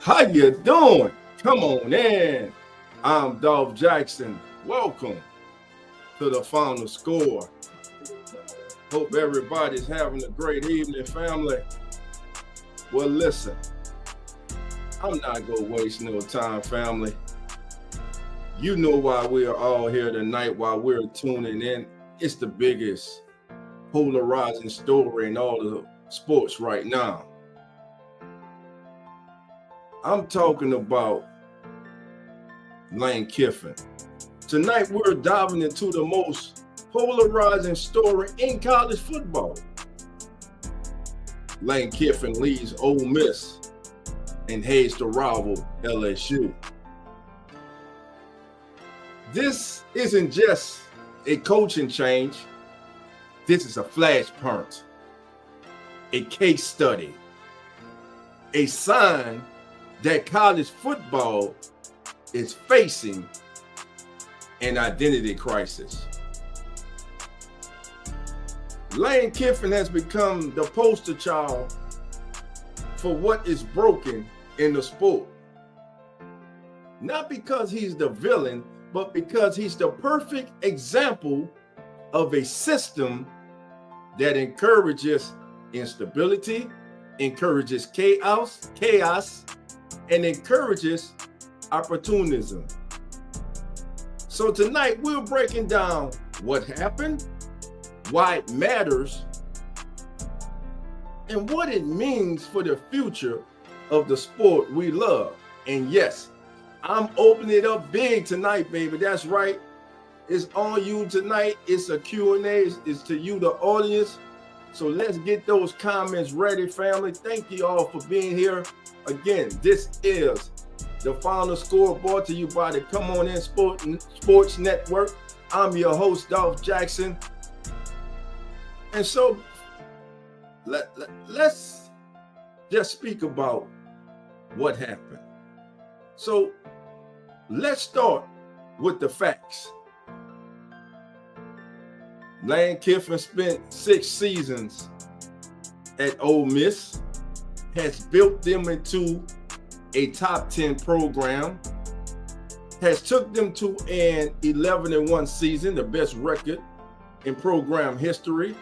How you doing? Come on in. I'm Dolph Jackson. Welcome to the final score. Hope everybody's having a great evening, family. Well, listen, I'm not going to waste no time, family. You know why we're all here tonight, why we're tuning in. It's the biggest polarizing story in all of sports right now. I'm talking about Lane Kiffin. Tonight, we're diving into the most polarizing story in college football. Lane Kiffin leaves Ole Miss and heads to rival LSU. This isn't just a coaching change. This is a flashpoint, a case study, a sign that college football is facing an identity crisis. Lane Kiffin has become the poster child for what is broken in the sport. Not because he's the villain, but because he's the perfect example of a system that encourages instability, encourages chaos, and encourages opportunism. So tonight we're breaking down what happened, why it matters, and what it means for the future of the sport we love. And yes, I'm opening it up big tonight, baby. That's right. It's on you tonight. It's a Q&A. It's to you, the audience. So let's get those comments ready, family. Thank you all for being here. Again, this is the final score brought to you by the Come On In Sports Network. I'm your host, Dolph Jackson. And so let's just speak about what happened. So let's start with the facts. Lane Kiffin spent 6 seasons at Ole Miss, has built them into a top 10 program, has took them to an 11-1 season, the best record in program history.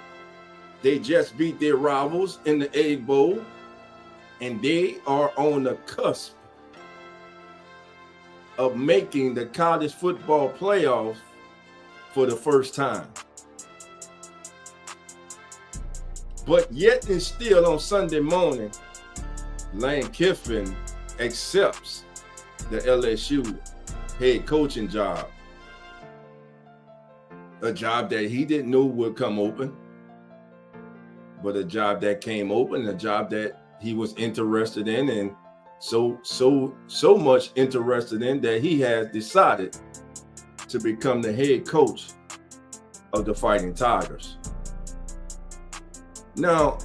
They just beat their rivals in the Egg Bowl, and they are on the cusp of making the college football playoffs for the first time. But yet and still on Sunday morning, Lane Kiffin accepts the LSU head coaching job. A job that he didn't know would come open, but a job that came open, a job that he was interested in, and so much interested in that he has decided to become the head coach of the Fighting Tigers. Now,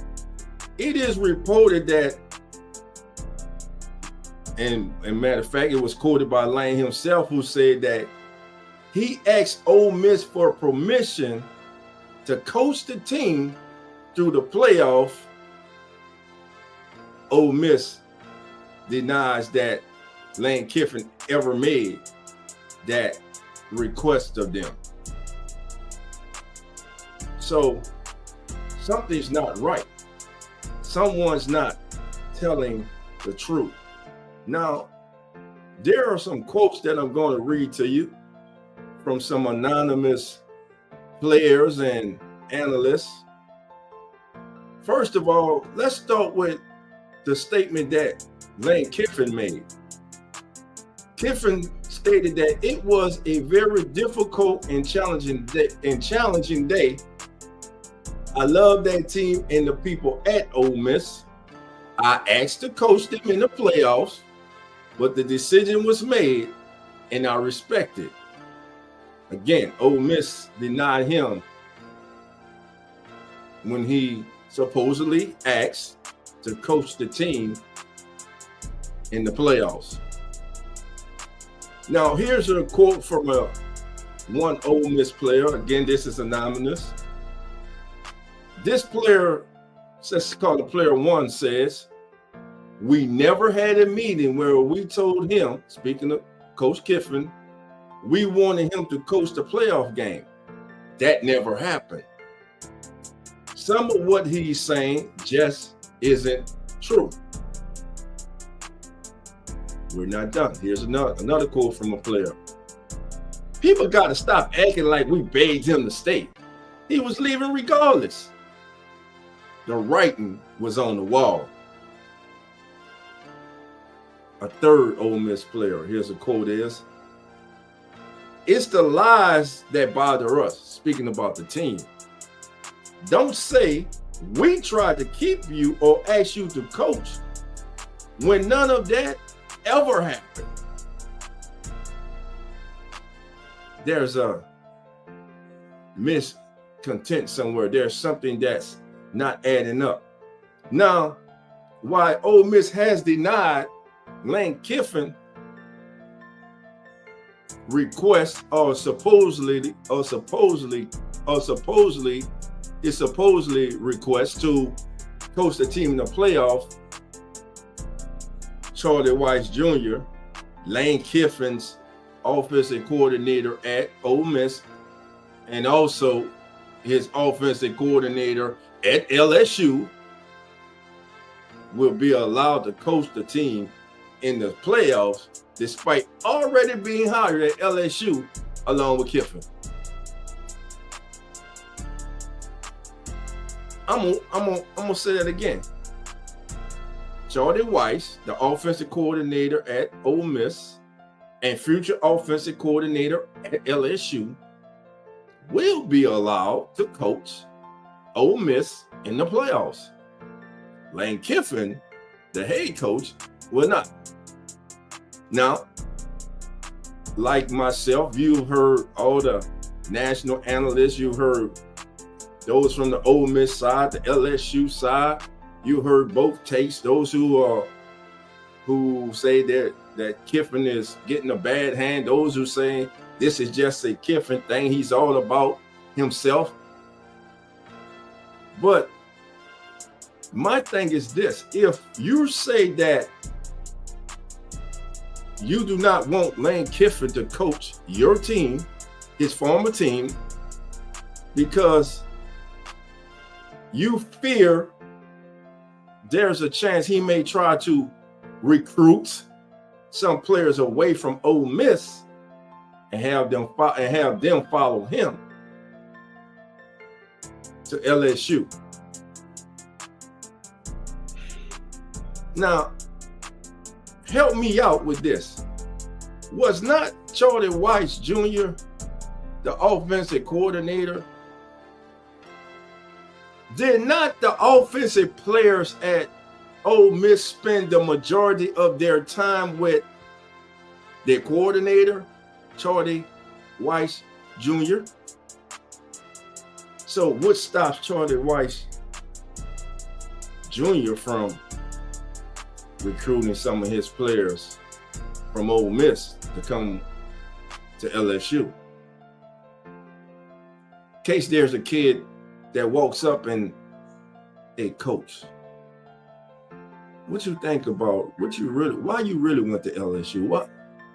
it is reported that, and matter of fact, it was quoted by Lane himself, who said that he asked Ole Miss for permission to coach the team through the playoff. Ole Miss denies that Lane Kiffin ever made that request of them. So something's not right. Someone's not telling the truth. Now, there are some quotes that I'm going to read to you from some anonymous players and analysts. First of all, let's start with the statement that Lane Kiffin made. Kiffin stated that it was a very difficult and challenging day. I love that team and the people at Ole Miss. I asked to coach them in the playoffs, but the decision was made, and I respect it. Again, Ole Miss denied him when he supposedly asked to coach the team in the playoffs. Now, here's a quote from one Ole Miss player. Again, this is anonymous. This player, let's call it player one, says, We never had a meeting where we told him, speaking of Coach Kiffin, we wanted him to coach the playoff game. That never happened. Some of what he's saying just isn't true. We're not done. Here's another quote from a player. People got to stop acting like we begged him to stay. He was leaving regardless. The writing was on the wall. A third Ole Miss player, here's a quote is, "It's the lies that bother us," speaking about the team. "Don't say we tried to keep you or ask you to coach when none of that ever happened." There's a miscontent somewhere. There's something that's not adding up. Now, why Ole Miss has denied Lane Kiffin request or supposedly request to coach the team in the playoff, Charlie Weis Jr., Lane Kiffin's offensive coordinator at Ole Miss, and also his offensive coordinator at LSU, will be allowed to coach the team in the playoffs despite already being hired at LSU along with Kiffin. I'm gonna say that again. Charlie Weis, the offensive coordinator at Ole Miss and future offensive coordinator at LSU, will be allowed to coach Ole Miss in the playoffs. Lane Kiffin, the head coach, will not. Now, like myself, you've heard all the national analysts, you've heard those from the Ole Miss side, the LSU side. You heard both takes. Those who say that Kiffin is getting a bad hand. Those who say this is just a Kiffin thing. He's all about himself. But my thing is this: if you say that you do not want Lane Kiffin to coach your team, his former team, because you fear there's a chance he may try to recruit some players away from Ole Miss and have them follow him to LSU. Now, help me out with this. Was not Charlie Weis Jr. the offensive coordinator? Did not the offensive players at Ole Miss spend the majority of their time with their coordinator, Charlie Weis Jr.? So what stops Charlie Weis Jr. from recruiting some of his players from Ole Miss to come to LSU? In case there's a kid that walks up and, "Hey, coach, what you think about why you really went to LSU?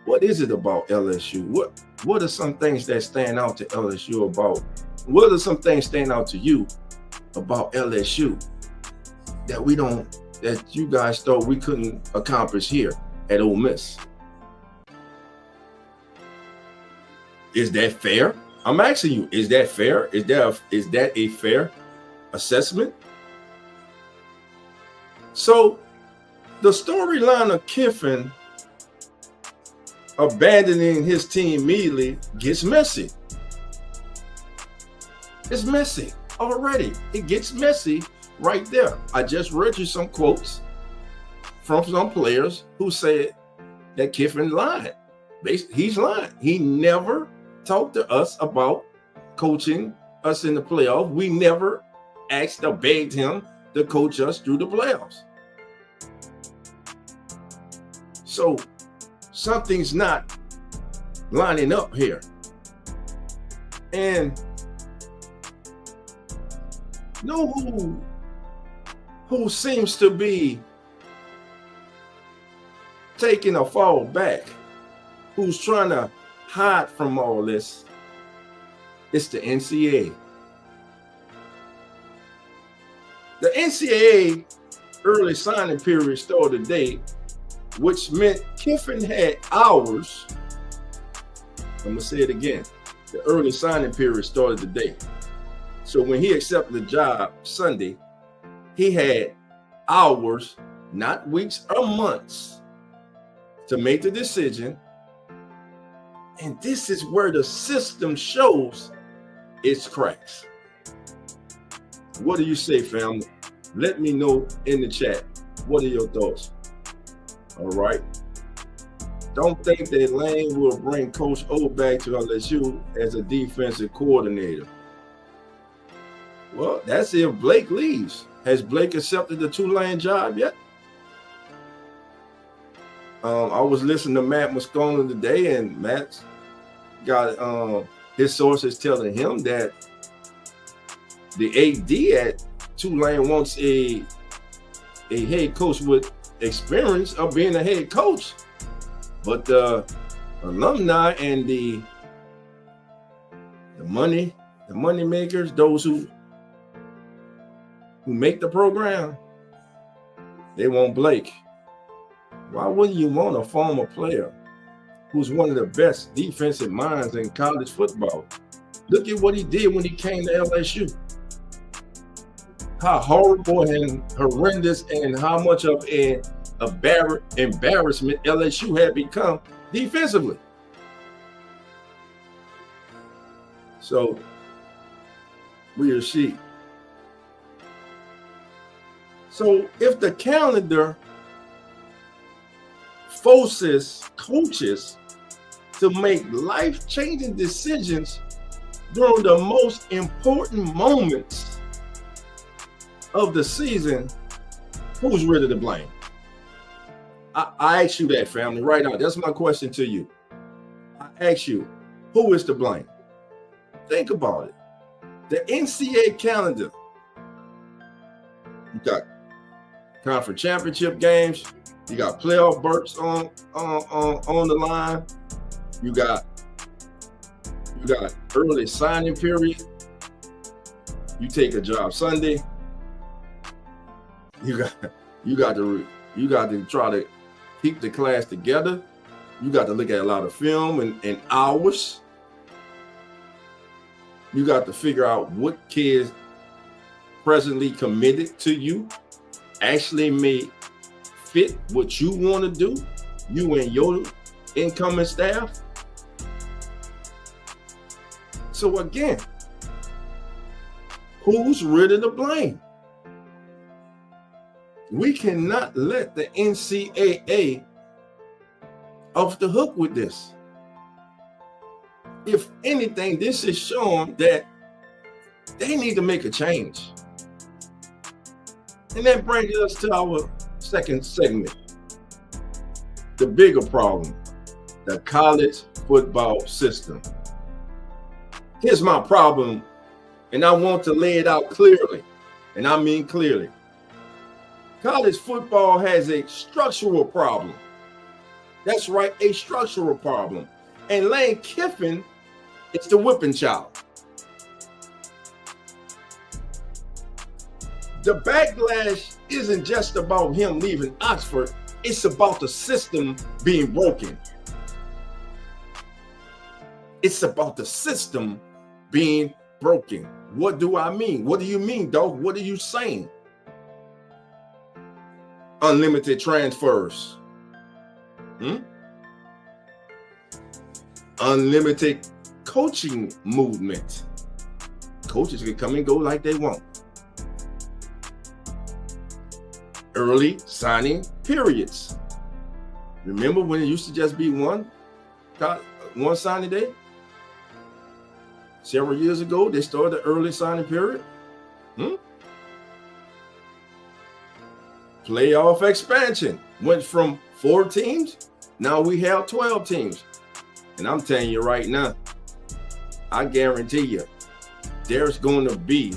What is it about LSU? What are some things that stand out to LSU about? What are some things stand out to you about LSU that you guys thought we couldn't accomplish here at Ole Miss?" Is that fair? I'm asking you, is that fair? Is that a fair assessment? So the storyline of Kiffin abandoning his team immediately gets messy. It's messy already. It gets messy right there. I just read you some quotes from some players who said that Kiffin lied. He's lying. He never talked to us about coaching us in the playoffs. We never asked or begged him to coach us through the playoffs. So something's not lining up here. And who seems to be taking a fall back, who's trying to hide from all this, it's the NCAA. The NCAA early signing period started today, which meant Kiffin had hours. I'm going to say it again. The early signing period started today. So when he accepted the job Sunday, he had hours, not weeks or months, to make the decision. And this is where the system shows its cracks. What do you say, family? Let me know in the chat. What are your thoughts? All right. Don't think that Lane will bring Coach O back to LSU as a defensive coordinator. Well, that's if Blake leaves. Has Blake accepted the Tulane job yet? I was listening to Matt Moscona today, and Matt's got his sources telling him that the AD at Tulane wants a head coach with experience of being a head coach, but the alumni and the money makers, those who make the program, they want Blake. Why wouldn't you want a former player who's one of the best defensive minds in college football? Look at what he did when he came to LSU. How horrible and horrendous and how much of an embarrassment LSU had become defensively. So we'll see. So if the calendar forces coaches to make life-changing decisions during the most important moments of the season, who's really to blame? I ask you that, family, right now. That's my question to you. I ask you, who is to blame? Think about it. The NCAA calendar. You got conference championship games. You got playoff berths on the line. You got early signing period. You take a job Sunday. You got to try to keep the class together. You got to look at a lot of film and hours. You got to figure out what kids presently committed to you actually may fit what you want to do, you and your incoming staff. So again, who's really to blame? We cannot let the NCAA off the hook with this. If anything, this is showing that they need to make a change. And that brings us to our second segment. The bigger problem, the college football system. Here's my problem, and I want to lay it out clearly, and I mean clearly. College football has a structural problem. That's right, a structural problem. And Lane Kiffin is the whipping child. The backlash isn't just about him leaving Oxford. It's about the system being broken. It's about the system being broken. What do I mean? What do you mean, dog? What are you saying? Unlimited transfers. Unlimited coaching movement. Coaches can come and go like they want. Early signing periods. Remember when it used to just be one signing day? Several years ago, they started the early signing period. Playoff expansion went from 4 teams. Now we have 12 teams. And I'm telling you right now, I guarantee you, there's going to be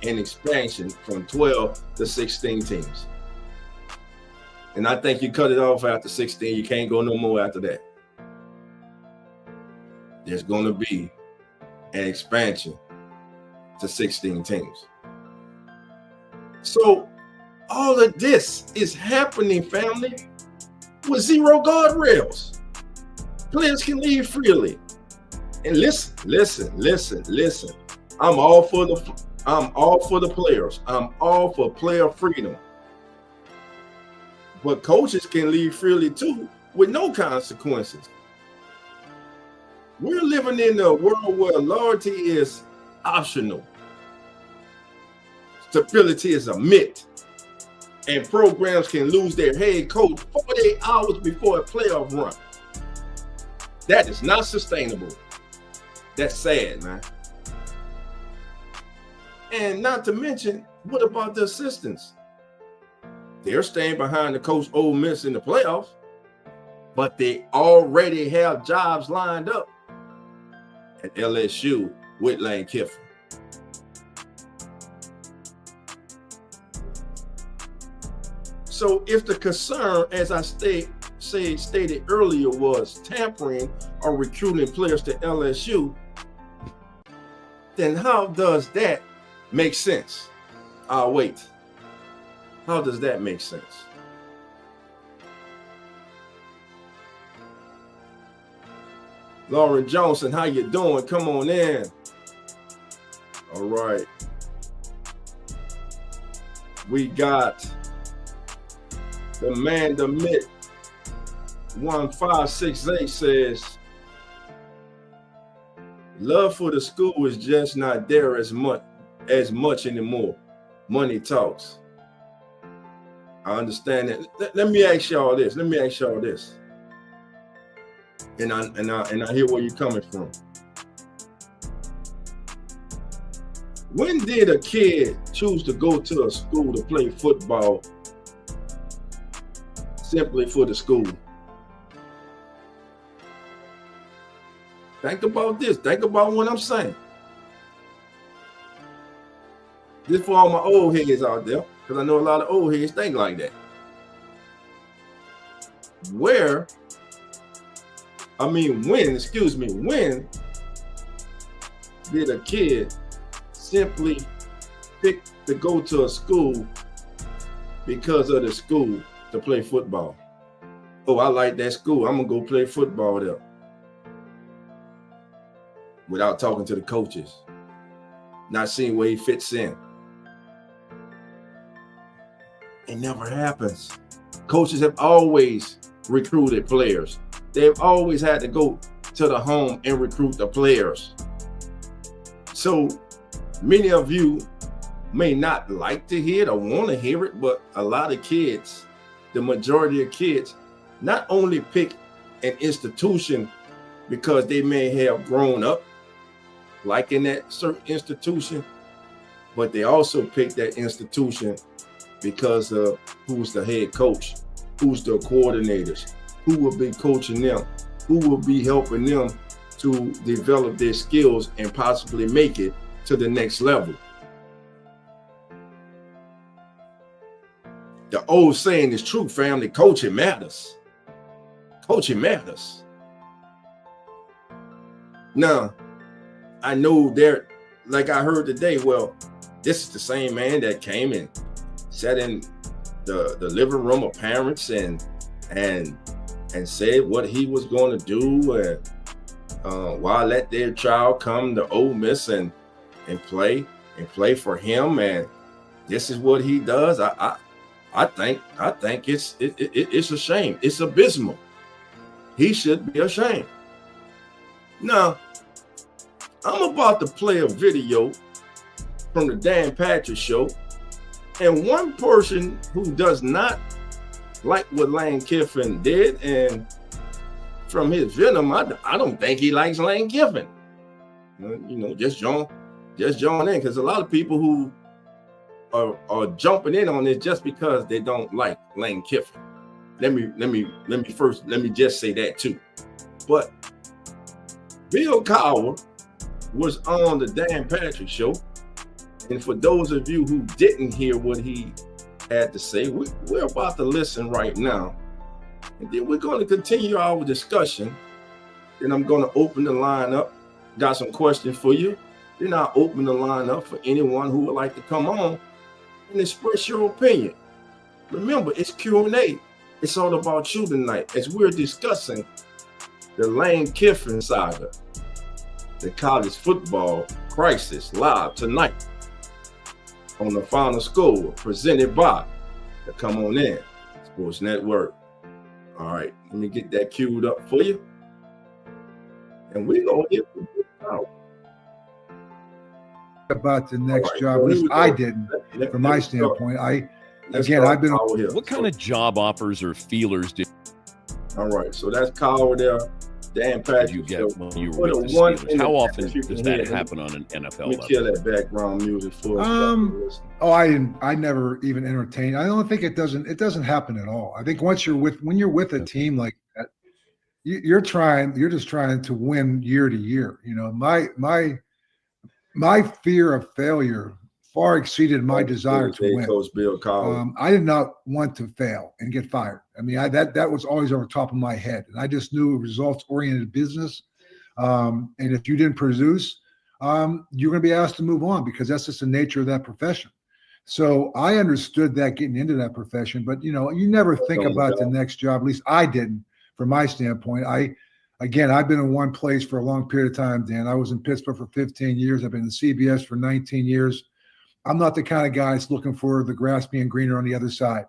an expansion from 12 to 16 teams. And I think you cut it off after 16. You can't go no more after that. There's going to be an expansion to 16 teams. So all of this is happening, family, with zero guardrails. Players can leave freely. And listen. I'm all for the players. I'm all for player freedom. But coaches can leave freely too with no consequences. We're living in a world where loyalty is optional. Stability is a myth. And programs can lose their head coach 48 hours before a playoff run. That is not sustainable. That's sad, man. And not to mention, what about the assistants? They're staying behind the coach Ole Miss in the playoffs, but they already have jobs lined up at LSU with Lane Kiffin. So if the concern, as I stated earlier, was tampering or recruiting players to LSU, then how does that make sense? I'll wait. How does that make sense? Lauren Johnson, how you doing? Come on in. All right. We got the man, the myth, 1568 says, love for the school is just not there as much anymore. Money talks. I understand that. Let me ask y'all this. And I hear where you're coming from. When did a kid choose to go to a school to play football simply for the school? Think about this. Think about what I'm saying. This for all my old heads out there, because I know a lot of old heads think like that. When did a kid simply pick to go to a school because of the school to play football? Oh, I like that school. I'm going to go play football there. Without talking to the coaches, not seeing where he fits in. It never happens. Coaches have always recruited players. They've always had to go to the home and recruit the players. So many of you may not like to hear it or want to hear it, but a lot of kids, the majority of kids, not only pick an institution because they may have grown up like in that certain institution, but they also pick that institution because of who's the head coach, who's the coordinators, who will be coaching them, who will be helping them to develop their skills and possibly make it to the next level. The old saying is true, family. Coaching matters. Coaching matters. Now, I know there, like I heard today, well, this is the same man that came and sat in the living room of parents and said what he was going to do and why let their child come to Ole Miss and play for him, and this is what he does. I think it's a shame. It's abysmal. He should be ashamed. Now, I'm about to play a video from the Dan Patrick Show, and one person who does not like what Lane Kiffin did, and from his venom, I don't think he likes Lane Kiffin. Just join in, because a lot of people who are jumping in on this just because they don't like Lane Kiffin. Let me just say that too. But Bill Cowher was on the Dan Patrick Show, and for those of you who didn't hear what he had to say. We're about to listen right now. And then we're going to continue our discussion. Then I'm going to open the line up. Got some questions for you. Then I'll open the line up for anyone who would like to come on and express your opinion. Remember, it's Q&A. It's all about you tonight as we're discussing the Lane Kiffin saga, the college football crisis, live tonight on the Final Score, presented by the Come On In Sports Network. All right, let me get that queued up for you. And we're going to get out. About the next job, which I didn't, from my standpoint. I've been. What kind of job offers or feelers did? All right, so that's Kyle there. Dan Patrick. You get when you were with the Steelers. How often does that happen on an NFL level? Let me kill that background music for us. I never even entertained. I don't think it doesn't happen at all. I think when you're with a team like that, you're just trying to win year to year. You know, my fear of failure far exceeded my desire to win. Coach Bill Collins. I did not want to fail and get fired. I mean, that was always over the top of my head. And I just knew results-oriented business. And if you didn't produce, you're going to be asked to move on because that's just the nature of that profession. So I understood that getting into that profession. But, you know, you never think about the next job. At least I didn't from my standpoint. I've been in one place for a long period of time, Dan. I was in Pittsburgh for 15 years. I've been in CBS for 19 years. I'm not the kind of guy that's looking for the grass being greener on the other side.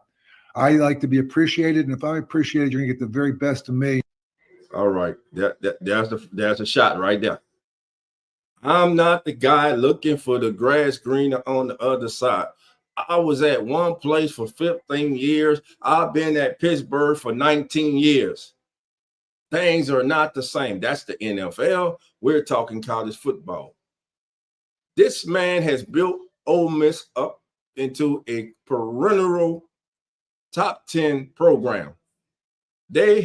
I like to be appreciated, and if I'm appreciated, you're going to get the very best of me. All right. There's a shot right there. I'm not the guy looking for the grass greener on the other side. I was at one place for 15 years. I've been at Pittsburgh for 19 years. Things are not the same. That's the NFL. We're talking college football. This man has built Ole Miss up into a perennial top 10 program. They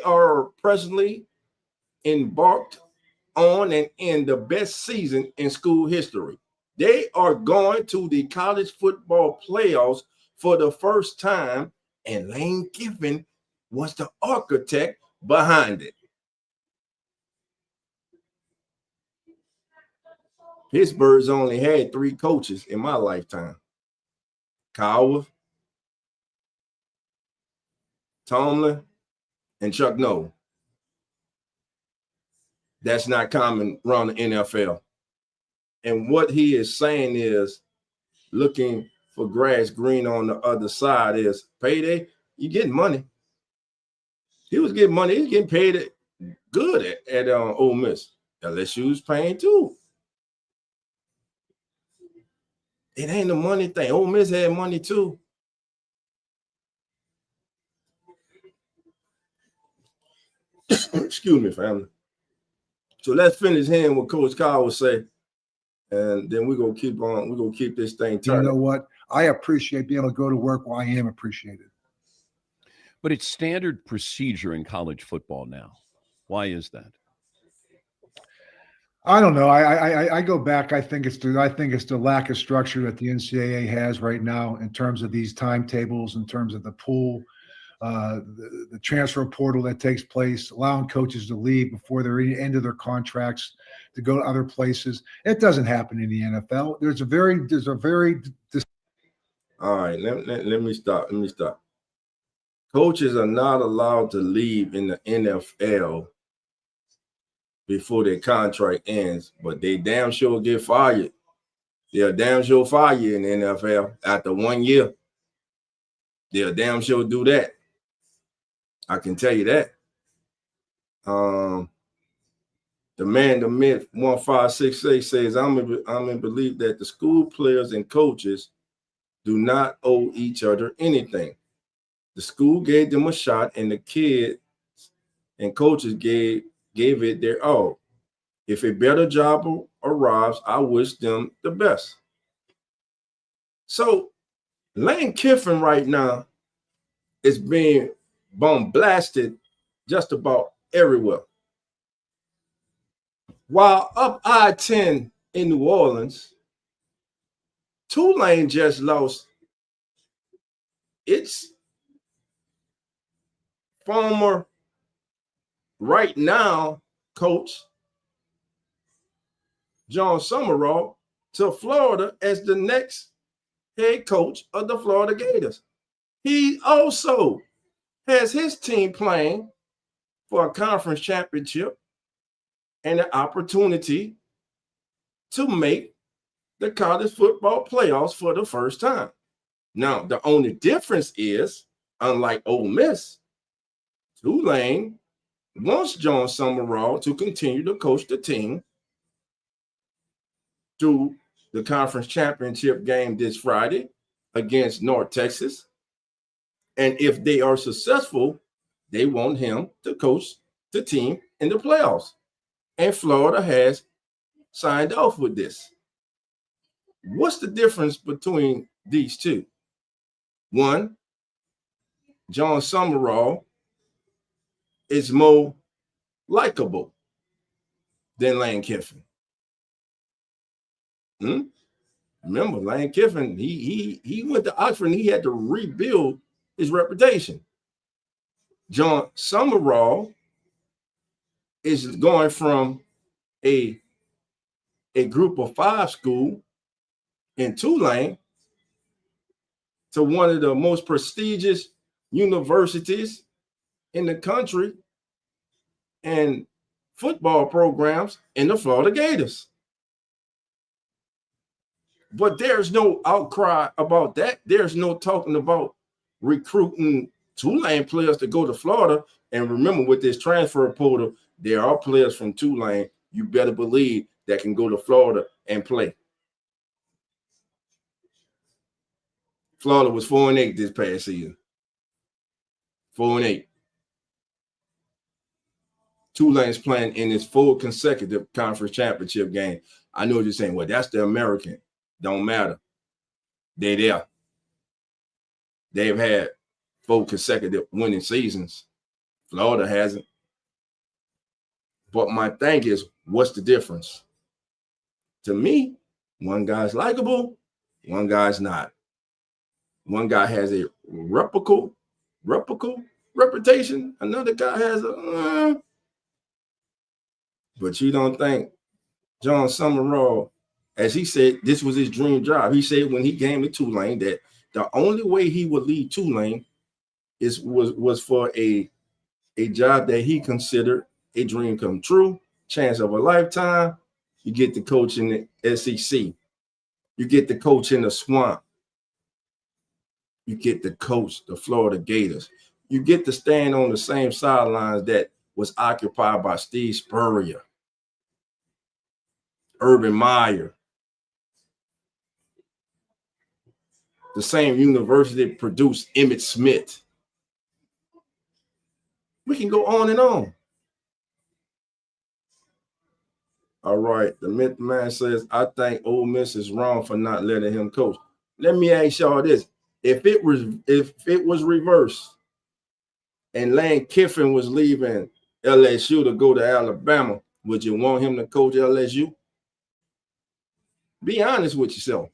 are presently embarked on and in the best season in school history. They are going to the college football playoffs for the first time, and Lane Kiffin was the architect behind it. Pittsburgh's only had 3 coaches in my lifetime. Cowher, Tomlin, and Chuck Noll. That's not common around the NFL. And what he is saying is looking for grass green on the other side is payday. You getting money. He was getting money. He's getting paid good at Ole Miss. LSU's paying too. It ain't the money thing. Ole Miss had money too. Excuse me, family. So let's finish hearing what Coach Kyle will say, and then we're gonna keep on. We're gonna keep this thing turning. You know what? I appreciate being able to go to work while I am appreciated. But it's standard procedure in college football now. Why is that? I don't know. I go back. I think it's the lack of structure that the NCAA has right now in terms of these timetables, in terms of the pool, the transfer portal that takes place, allowing coaches to leave before they're end of their contracts to go to other places. It doesn't happen in the NFL. There's a very All right. Let me stop. Coaches are not allowed to leave in the NFL before their contract ends, but they damn sure get fired. They'll damn sure fire you in the NFL after 1 year. They'll damn sure do that. I can tell you that. The man, the myth, 1568 says, I'm in belief that the school players and coaches do not owe each other anything. The school gave them a shot, and the kids and coaches gave it their all. If a better job arrives, I wish them the best. So Lane Kiffin right now is being bombasted just about everywhere. While up I-10 in New Orleans, Tulane just lost it's former, right now, coach John Summerall to Florida as the next head coach of the Florida Gators. He also has his team playing for a conference championship and an opportunity to make the college football playoffs for the first time. Now, the only difference is, unlike Ole Miss, Tulane wants John Summerall to continue to coach the team through the conference championship game this Friday against North Texas. And if they are successful, they want him to coach the team in the playoffs. And Florida has signed off with this. What's the difference between these two? One, John Summerall is more likable than Lane Kiffin. Remember, Lane Kiffin, he went to Oxford and he had to rebuild his reputation. John Summerall is going from a group of 5 school in Tulane to one of the most prestigious universities in the country and football programs in the Florida Gators. But there's no outcry about that. There's no talking about recruiting Tulane players to go to Florida. And remember, with this transfer portal, there are players from Tulane, you better believe, that can go to Florida and play. Florida was 4-8 this past season. 4-8. Tulane's playing in its 4th consecutive conference championship game. I know what you're saying. Well, that's the American. Don't matter. They're there. They've had 4 consecutive winning seasons. Florida hasn't. But my thing is, what's the difference? To me, one guy's likable, one guy's not. One guy has a reputable reputation. Another guy has a. But you don't think John Summerall, as he said, this was his dream job. He said when he came to Tulane that the only way he would leave Tulane was for a job that he considered a dream come true, chance of a lifetime. You get to coach in the SEC. You get to coach in the swamp. You get to coach the Florida Gators. You get to stand on the same sidelines that was occupied by Steve Spurrier, Urban Meyer, the same university that produced Emmitt Smith. We can go on and on. All right, the Myth Man says, I think Ole Miss is wrong for not letting him coach. Let me ask y'all this. If it was reversed and Lane Kiffin was leaving LSU to go to Alabama, would you want him to coach LSU? Be honest with yourself.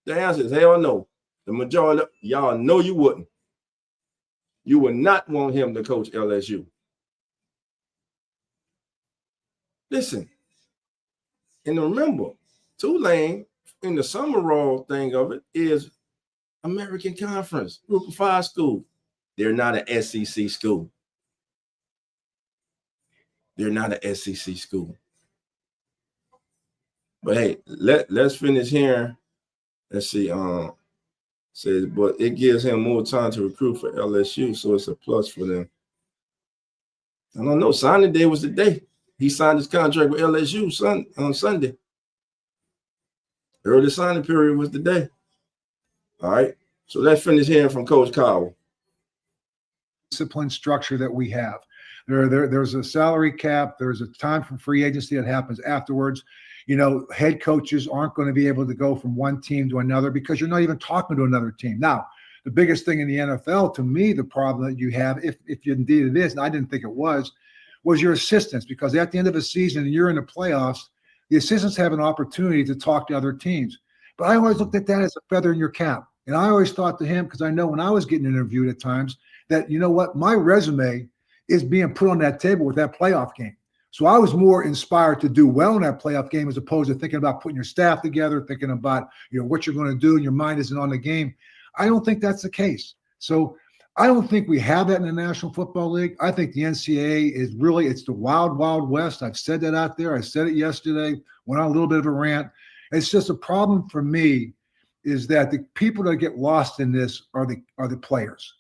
The answer is hell no. The majority of y'all know you wouldn't. You would not want him to coach LSU. Listen, and remember, Tulane, in the Summerall thing of it, is American Conference, Group of 5 school. They're not an SEC school. They're not an SEC school. But hey, let's finish here. Let's see. Says, but it gives him more time to recruit for LSU, so it's a plus for them. I don't know. Signing day was the day. He signed his contract with LSU on Sunday. Early signing period was the day. All right. So let's finish hearing from Coach Cowell. Discipline structure that we have. There's a salary cap. There's a time for free agency that happens afterwards. You know, head coaches aren't going to be able to go from one team to another because you're not even talking to another team. Now, the biggest thing in the NFL, to me, the problem that you have, if indeed it is, and I didn't think it was your assistants, because at the end of a season and you're in the playoffs, the assistants have an opportunity to talk to other teams. But I always looked at that as a feather in your cap. And I always thought to him, because I know when I was getting interviewed at times, that, you know what, my resume is being put on that table with that playoff game. So I was more inspired to do well in that playoff game as opposed to thinking about putting your staff together, thinking about, what you're going to do, and your mind isn't on the game. I don't think that's the case. So I don't think we have that in the National Football League. I think the NCAA is really, it's the wild, wild west. I've said that out there. I said it yesterday, went on a little bit of a rant. It's just a problem for me is that the people that get lost in this are the players.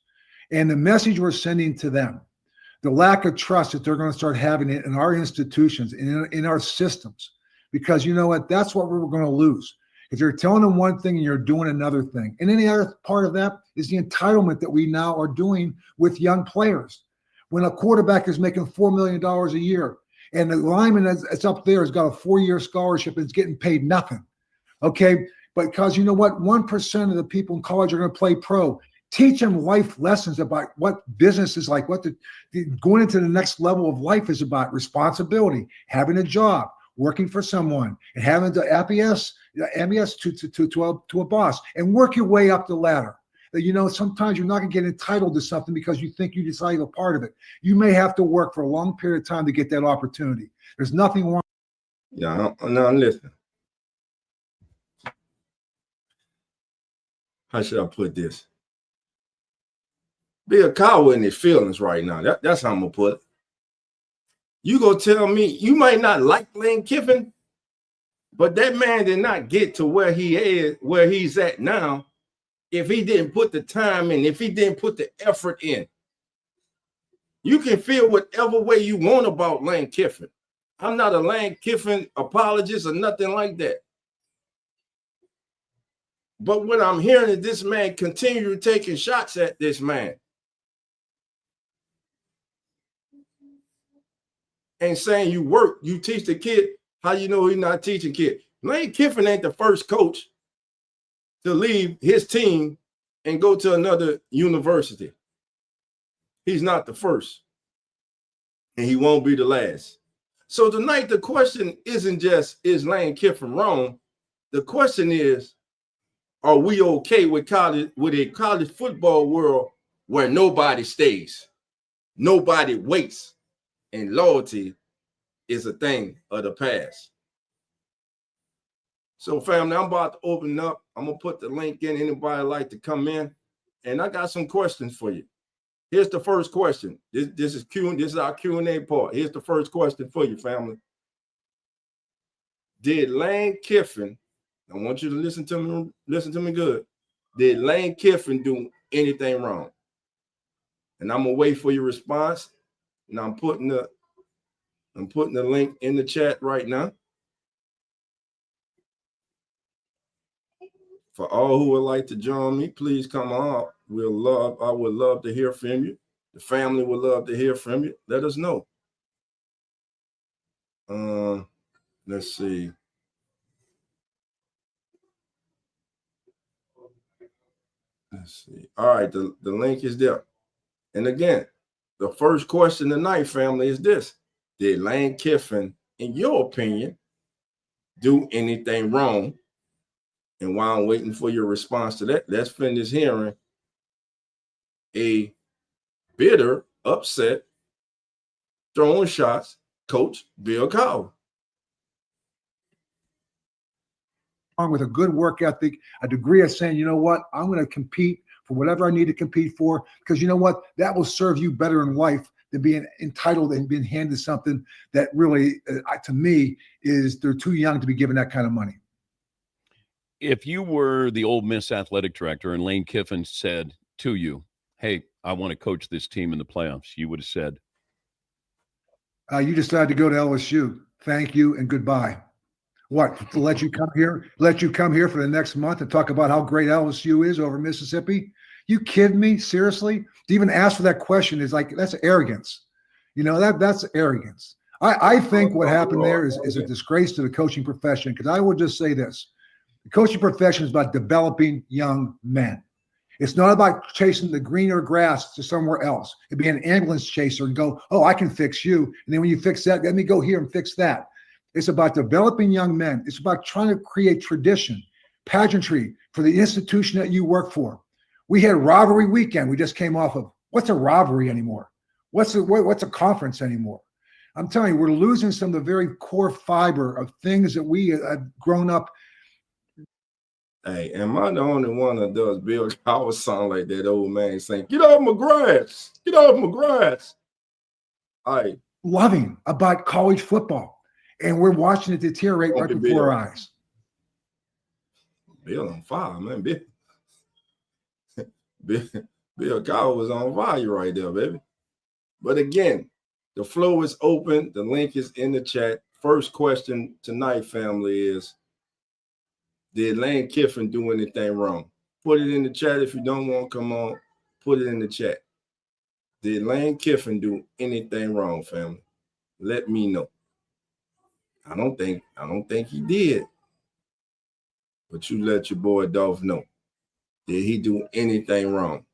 And the message we're sending to them, the lack of trust that they're going to start having in our institutions, in our systems, because you know what, that's what we're going to lose. If you're telling them one thing and you're doing another thing. And then the other part of that is the entitlement that we now are doing with young players. When a quarterback is making $4 million a year and the lineman that's up there has got a 4-year scholarship and is getting paid nothing. Okay. But because you know what, 1% of the people in college are going to play pro. Teach them life lessons about what business is like, what going into the next level of life is about, responsibility, having a job, working for someone, and having the MES to a boss, and work your way up the ladder. Sometimes you're not going to get entitled to something because you think you decide a part of it. You may have to work for a long period of time to get that opportunity. There's nothing wrong. Yeah, I'm listening. How should I put this? Be a coward in his feelings right now. That's how I'm gonna put it. You gonna tell me you might not like Lane Kiffin, but that man did not get to where he's at now if he didn't put the time in, if he didn't put the effort in. You can feel whatever way you want about Lane Kiffin. I'm not a Lane Kiffin apologist or nothing like that. But what I'm hearing is this man continue taking shots at this man and saying you teach the kid. How you know he's not teaching kid? Lane Kiffin ain't the first coach to leave his team and go to another university. He's not the first, and he won't be the last. So tonight, the question isn't just, is Lane Kiffin wrong? The question is, are we okay with a college football world where nobody stays, nobody waits, and loyalty is a thing of the past? So, family, I'm about to open up. I'm gonna put the link in. Anybody like to come in? And I got some questions for you. Here's the first question. This is our Q&A part. Here's the first question for you, family. Did Lane Kiffin, I want you to listen to me good. Did Lane Kiffin do anything wrong? And I'm gonna wait for your response. And I'm putting the link in the chat right now. For all who would like to join me, please come on. I would love to hear from you. The family would love to hear from you. Let us know. Let's see. All right, the link is there. And again, the first question tonight, family, is this. Did Lane Kiffin, in your opinion, do anything wrong? And while I'm waiting for your response to that, let's finish hearing a bitter, upset, throwing shots, Coach Bill Cowher. With a good work ethic, a degree of saying, you know what, I'm going to compete for whatever I need to compete for, because you know what, that will serve you better in life than being entitled and being handed something that really, to me, is they're too young to be given that kind of money. If you were the Ole Miss athletic director and Lane Kiffin said to you, hey, I want to coach this team in the playoffs, you would have said, you decided to go to LSU. Thank you and goodbye. What, to let you come here for the next month and talk about how great LSU is over Mississippi? You kidding me? Seriously? To even ask for that question is like, that's arrogance. That's arrogance. I think what happened there is a disgrace to the coaching profession, because I would just say this. The coaching profession is about developing young men. It's not about chasing the greener grass to somewhere else. It'd be an ambulance chaser and go, oh, I can fix you. And then when you fix that, let me go here and fix that. It's about developing young men. It's about trying to create tradition. pageantry for the institution that you work for. We had rivalry weekend we just came off of. What's a rivalry anymore? What's a conference anymore? I'm telling you, we're losing some of the very core fiber of things that we have grown up. Hey, am I the only one that does Bill Cowher sound like that old man saying, "Get off my grass, get off my grass"? Loving about college football, and we're watching it deteriorate right before our eyes. Bill on fire, man. Bill Cowher was on fire right there, baby. But again, the floor is open. The link is in the chat. First question tonight, family, is, did Lane Kiffin do anything wrong? Put it in the chat. If you don't want to come on, put it in the chat. Did Lane Kiffin do anything wrong, family? Let me know. I don't think he did. But you let your boy Dolph know. Did he do anything wrong?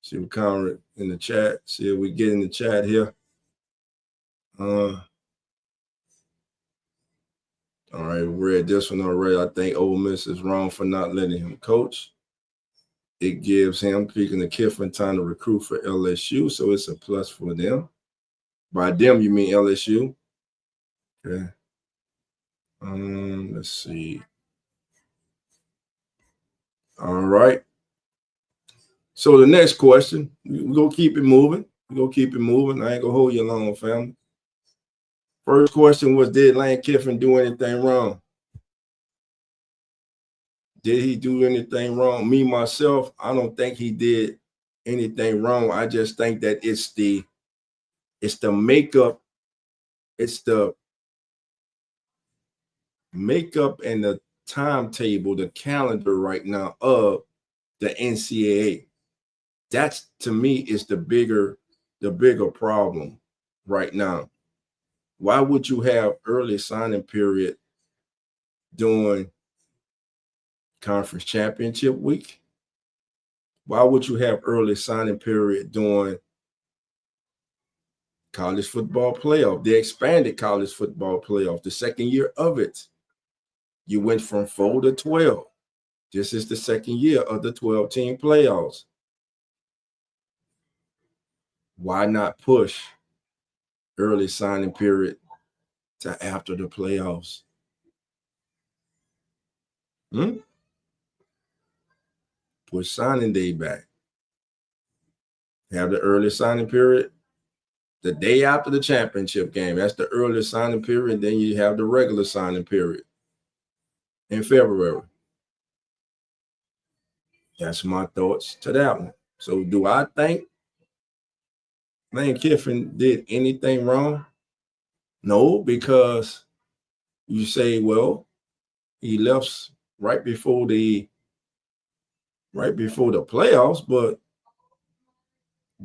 See what comment in the chat. See if we get in the chat here. All right, we read this one already. I think Ole Miss is wrong for not letting him coach. It gives him, speaking of Kiffin, time to recruit for LSU, so it's a plus for them. By them, you mean LSU? Okay. Let's see. All right. So the next question, we're going to keep it moving. I ain't going to hold you long, family. First question was, did Lane Kiffin do anything wrong? Did he do anything wrong? Me, myself, I don't think he did anything wrong. I just think that it's the makeup. It's the makeup and the timetable, the calendar right now of the NCAA. That's, to me, is the bigger problem right now. Why would you have early signing period during conference championship week? Why would you have early signing period during college football playoff, the expanded college football playoff, the second year of it? You went from 4 to 12. This is the second year of the 12-team playoffs. Why not push early signing period to after the playoffs? Push signing day back. Have the early signing period the day after the championship game. That's the early signing period. Then you have the regular signing period in February. That's my thoughts to that one. So do I think Lane Kiffin did anything wrong? No, because you say, well, he left right before the playoffs, but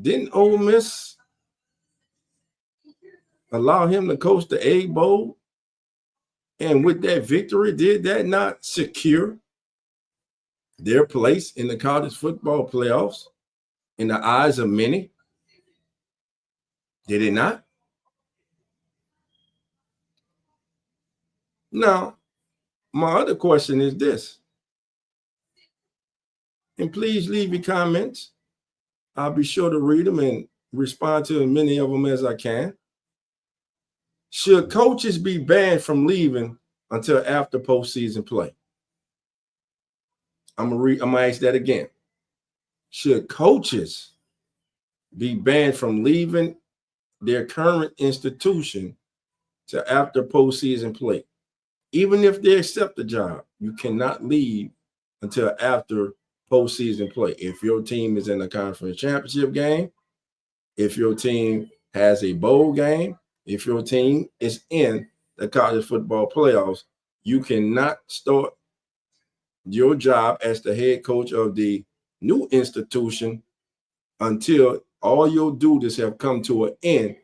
didn't Ole Miss allow him to coach the Egg Bowl? And with that victory, did that not secure their place in the college football playoffs in the eyes of many? Did it not? Now, my other question is this, and please leave your comments. I'll be sure to read them and respond to as many of them as I can. Should coaches be banned from leaving until after postseason play? I'm gonna ask that again. Should coaches be banned from leaving their current institution to after postseason play? Even if they accept the job, you cannot leave until after postseason play. If your team is in a conference championship game, if your team has a bowl game, if your team is in the college football playoffs, you cannot start your job as the head coach of the new institution until all your duties have come to an end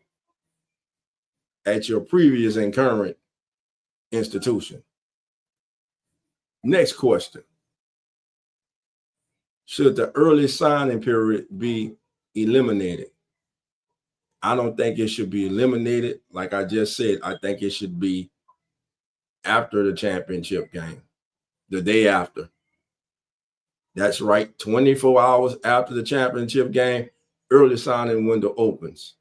at your previous and current institution. Next question. Should the early signing period be eliminated? I don't think it should be eliminated. Like I just said, I think it should be after the championship game. the day after. That's right, 24 hours after the championship game, early signing window opens.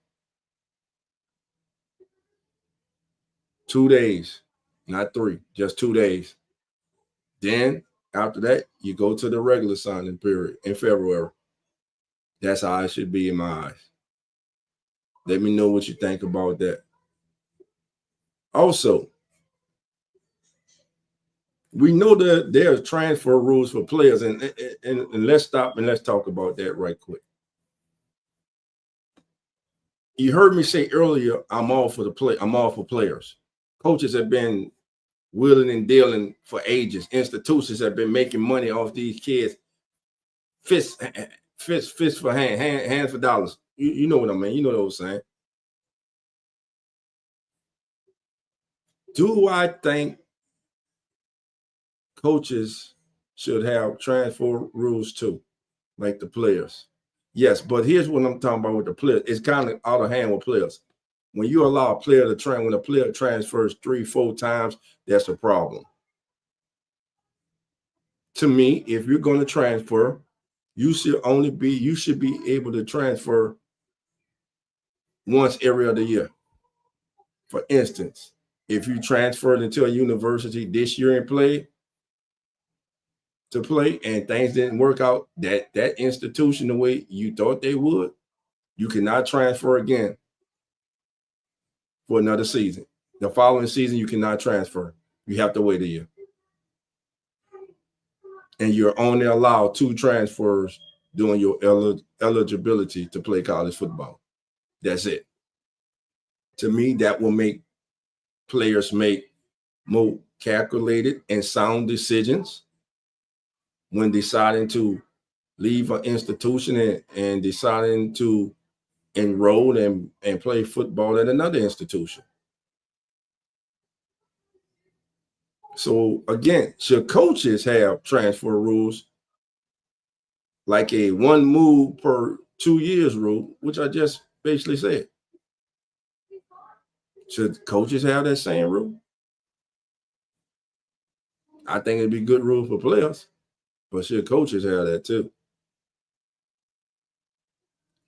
2 days, not 3, just 2 days. Then after that, you go to the regular signing period in February. That's how it should be in my eyes. Let me know what you think about that. Also, we know that there's transfer rules for players, and let's stop and let's talk about that right quick. You heard me say earlier, I'm all for players. Coaches have been wheeling and dealing for ages. Institutions have been making money off these kids. Fist for hands for dollars. You know what I mean. You know what I'm saying. Do I think coaches should have transfer rules too, like the players? Yes, but here's what I'm talking about with the players. It's kind of out of hand with players. When you allow a player to train, when a player transfers 3-4 times, that's a problem. To me, if you're going to transfer, you should be able to transfer once every other year. For instance, if you transferred into a university this year and play and things didn't work out, that institution the way you thought they would, you cannot transfer again for another season. The following season, you cannot transfer. You have to wait a year. And you're only allowed 2 transfers during your eligibility to play college football. That's it. To me, that will make players make more calculated and sound decisions when deciding to leave an institution and deciding to enroll and play football at another institution. So again, should coaches have transfer rules like a 1 move per 2 years rule, which I just basically said? Should coaches have that same rule? I think it'd be good rule for players, but should coaches have that too?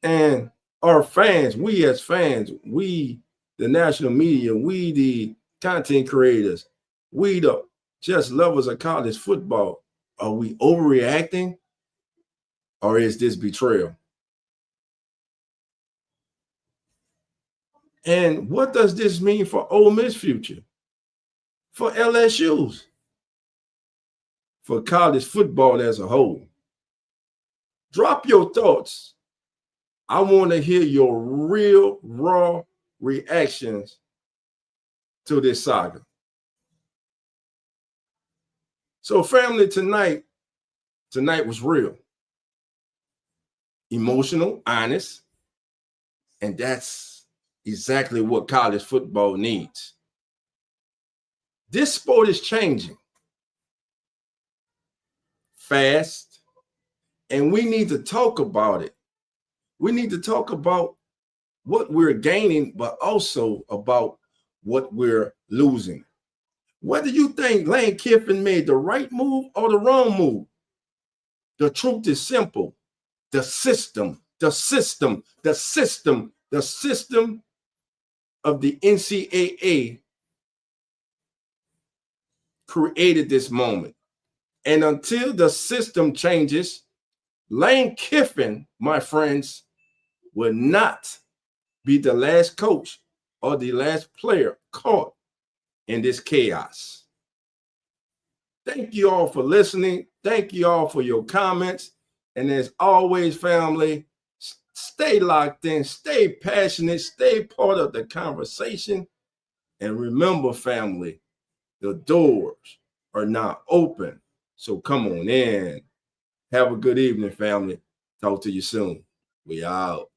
And our fans, we as fans, we, the national media, we, the content creators, we, the just lovers of college football, are we overreacting, or is this betrayal? And what does this mean for Ole Miss future, for LSU's, for college football as a whole? Drop your thoughts. I want to hear your real, raw reactions to this saga. So, family, tonight was real, emotional, honest, and that's exactly what college football needs. This sport is changing fast, and we need to talk about it. We need to talk about what we're gaining, but also about what we're losing. Whether you think Lane Kiffin made the right move or the wrong move, the truth is simple. The system of the NCAA created this moment. And until the system changes, Lane Kiffin, my friends, will not be the last coach or the last player caught in this chaos. Thank you all for listening. Thank you all for your comments. And as always, family, stay locked in, stay passionate, stay part of the conversation. And remember, family, the doors are now open. So come on in. Have a good evening, family. Talk to you soon. We out.